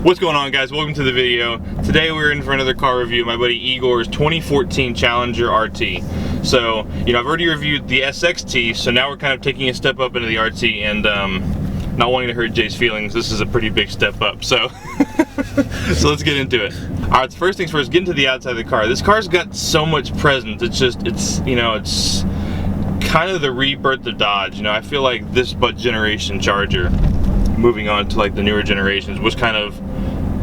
What's going on, guys? Welcome to the video. Today we're in for another car review. My buddy Igor's 2014 Challenger RT. So, you know, I've already reviewed the SXT, so now we're kind of taking a step up into the RT and not wanting to hurt Jay's feelings. This is a pretty big step up, so so let's get into it. Alright, so first things first, get into the outside of the car. This car's got so much presence. It's kind of the rebirth of Dodge. You know, I feel like this generation Charger, moving on to like the newer generations, was kind of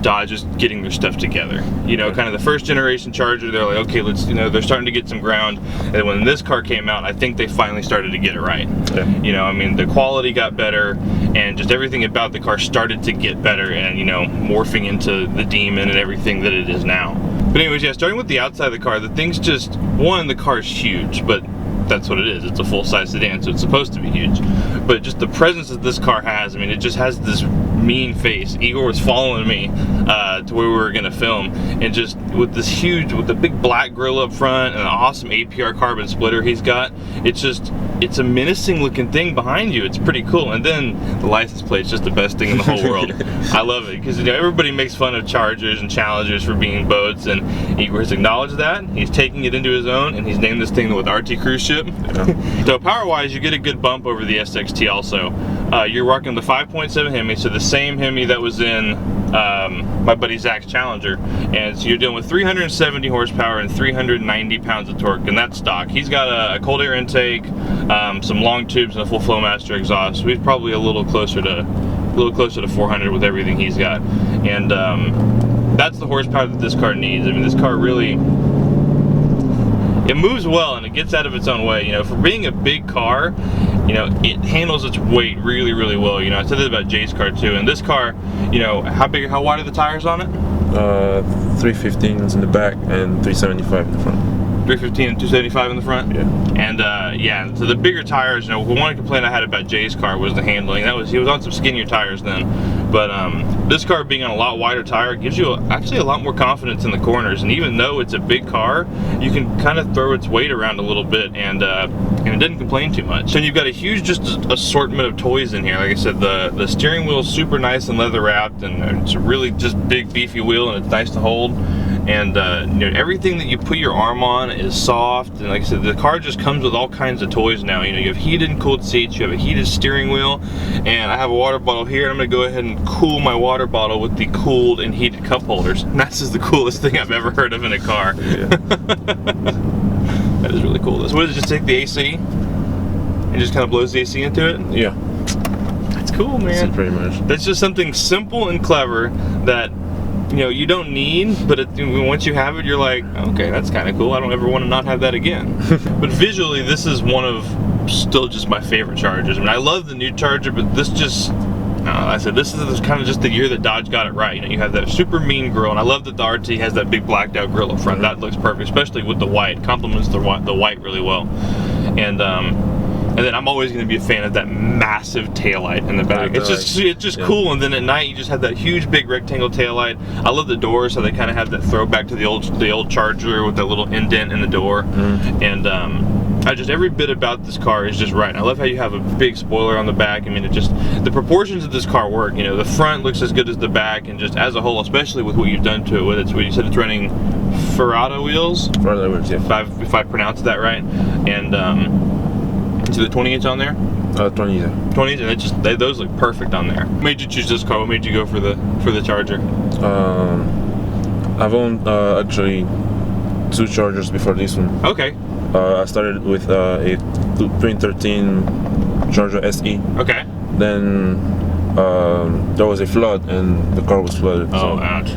Dodge just getting their stuff together. You know, kind of the first generation Charger, they're like, okay, let's, you know, they're starting to get some ground. And when this car came out, I think they finally started to get it right. Yeah. You know, I mean, the quality got better and just everything about the car started to get better and, you know, morphing into the Demon and everything that it is now. But anyways, yeah, starting with the outside of the car, the thing's just, one, the car's huge, but that's what it is. It's a full-size sedan, so it's supposed to be huge. But just the presence that this car has, I mean, it just has this mean face. Igor was following me to where we were gonna film, and just with this huge, with the big black grille up front and an awesome APR carbon splitter he's got, it's a menacing looking thing behind you. It's pretty cool. And then the license plate's just the best thing in the whole world. I love it, because, you know, everybody makes fun of Chargers and Challengers for being boats, and Igor has acknowledged that. He's taking it into his own, and he's named this thing with RT CRUZSHP. Yeah. So power-wise, you get a good bump over the SXT also. You're rocking the 5.7 Hemi, so the same Hemi that was in my buddy Zach's Challenger. And so you're dealing with 370 horsepower and 390 pounds of torque, and that's stock. He's got a cold air intake, some long tubes, and a full Flowmaster exhaust. So he's probably a little closer to 400 with everything he's got. And that's the horsepower that this car needs. I mean, this car really, it moves well and it gets out of its own way. You know, for being a big car, you know, it handles its weight really, really well. You know, I said that about Jay's car too. And this car, you know, how wide are the tires on it? 315s in the back and 375 in the front. 315 and 275 in the front? Yeah. And yeah, so the bigger tires, you know, one complaint I had about Jay's car was the handling. He was on some skinnier tires then. But this car being on a lot wider tire gives you actually a lot more confidence in the corners. And even though it's a big car, you can kind of throw its weight around a little bit, and it didn't complain too much. And you've got a huge just assortment of toys in here. Like I said, the steering wheel is super nice and leather wrapped, and it's a really just big beefy wheel, and it's nice to hold. And you know, everything that you put your arm on is soft, and like I said, the car just comes with all kinds of toys now. You know, you have heated and cooled seats, you have a heated steering wheel, and I have a water bottle here, and I'm gonna go ahead and cool my water bottle with the cooled and heated cup holders. And that's just the coolest thing I've ever heard of in a car. Yeah. That is really cool. What does it, just take the AC and just kind of blows the AC into it? Yeah. That's cool, man. That's pretty much. That's just something simple and clever that, you know, you don't need, but once you have it, you're like, okay, that's kind of cool. I don't ever want to not have that again. But visually, this is one of still just my favorite Chargers. I mean, I love the new Charger, but this just, I said, this is kind of just the year that Dodge got it right. You know, you have that super mean grille, and I love that the RT has that big blacked out grille up front. That looks perfect, especially with the white. It complements the white really well. And then I'm always going to be a fan of that massive taillight in the back. It's just cool. And then at night you just have that huge big rectangle taillight. I love the doors, so they kind of have that throwback to the old Charger with that little indent in the door. And every bit about this car is just right. And I love how you have a big spoiler on the back. I mean, the proportions of this car work. You know, the front looks as good as the back, and just as a whole, especially with what you've done to it. With it, you said it's running Ferrata wheels. Ferrata wheels, yeah. If I pronounced that right. And so the 20-inch on there? 20, yeah. 20s, and those look perfect on there. What made you choose this car? What made you go for the Charger? I've owned actually 2 Chargers before this one. Okay. I started with a 2013 Charger SE. Okay. Then there was a flood and the car was flooded. Oh, ouch.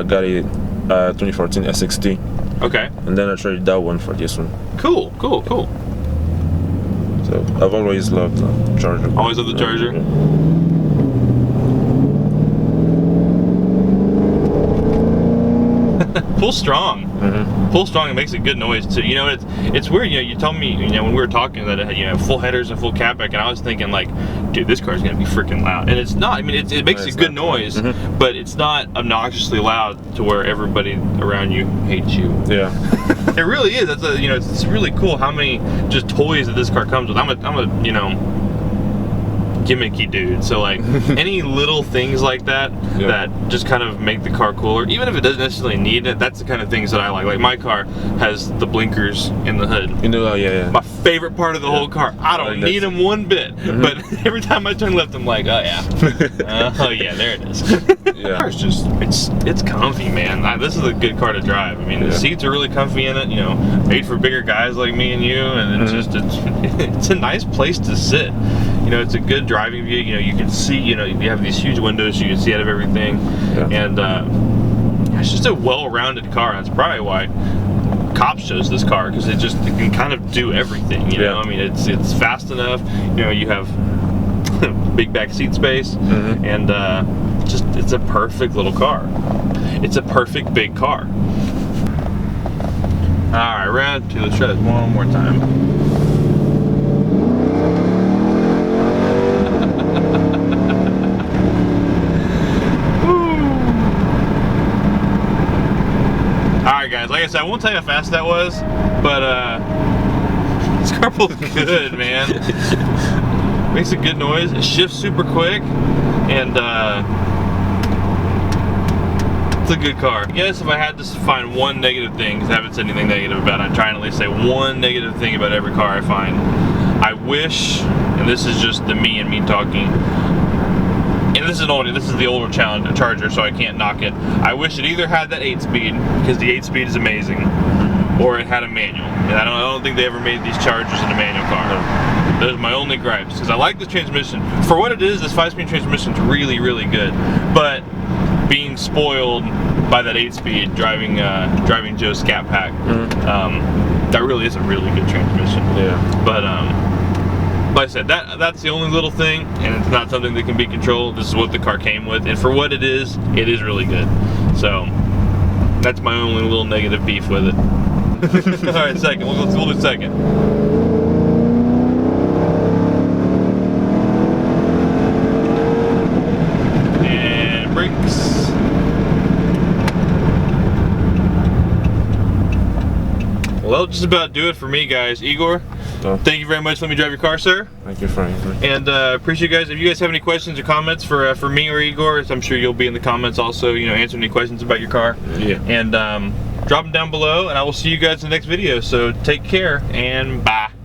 Got a 2014 SXT. Okay. And then I traded that one for this one. Cool. So I've always loved the Charger. Always loved the Charger? Yeah. Pull strong. Pull strong, it makes a good noise too. You know, it's weird. You know, you told me, you know, when we were talking that it had, you know, full headers and full catback, and I was thinking like, dude, this car's gonna be freaking loud. And it's not. I mean, it makes a good noise, but it's not obnoxiously loud to where everybody around you hates you. Yeah. It really is. That's you know, it's really cool how many just toys that this car comes with. I'm a you know, gimmicky dude. So like any little things like that that just kind of make the car cooler, even if it doesn't necessarily need it. That's the kind of things that I like. Like my car has the blinkers in the hood. You know, yeah. My favorite part of the whole car. I don't need them one bit, but every time I turn left, I'm like, oh yeah, oh yeah, there it is. The car's just it's comfy, man. This is a good car to drive. I mean, the seats are really comfy in it. You know, made for bigger guys like me and you, and it's just it's a nice place to sit. You know, it's a good driving view. You know, you can see. You know, you have these huge windows, so you can see out of everything, and it's just a well-rounded car. That's probably why cops chose this car, because it can kind of do everything. You know, I mean, it's fast enough. You know, you have big back seat space, and it's a perfect little car. It's a perfect big car. All right, round two. Let's try this one more time. Alright guys, like I said, I won't tell you how fast that was, but this car pulls good, man. Makes a good noise, it shifts super quick, and it's a good car. I guess if I had to find one negative thing, because I haven't said anything negative about it, I'm trying to at least say one negative thing about every car I find. I wish, and this is just me talking, and this is the older Charger, so I can't knock it. I wish it either had that 8-speed, because the 8-speed is amazing, or it had a manual. And I don't think they ever made these Chargers in a manual car. Those are my only gripes, because I like the transmission. For what it is, this 5-speed transmission is really, really good. But being spoiled by that 8-speed driving Joe's Scat Pack, that really is a really good transmission. Yeah. But like I said, that's the only little thing, and it's not something that can be controlled. This is what the car came with, and for what it is really good. So that's my only little negative beef with it. All right, second. We'll do second. And brakes. Well, that'll just about do it for me, guys. Igor, thank you very much. Let me drive your car, sir. Thank you, Frank. And appreciate you guys. If you guys have any questions or comments for me or Igor, I'm sure you'll be in the comments also. You know, answer any questions about your car. Yeah. And drop them down below, and I will see you guys in the next video. So take care and bye.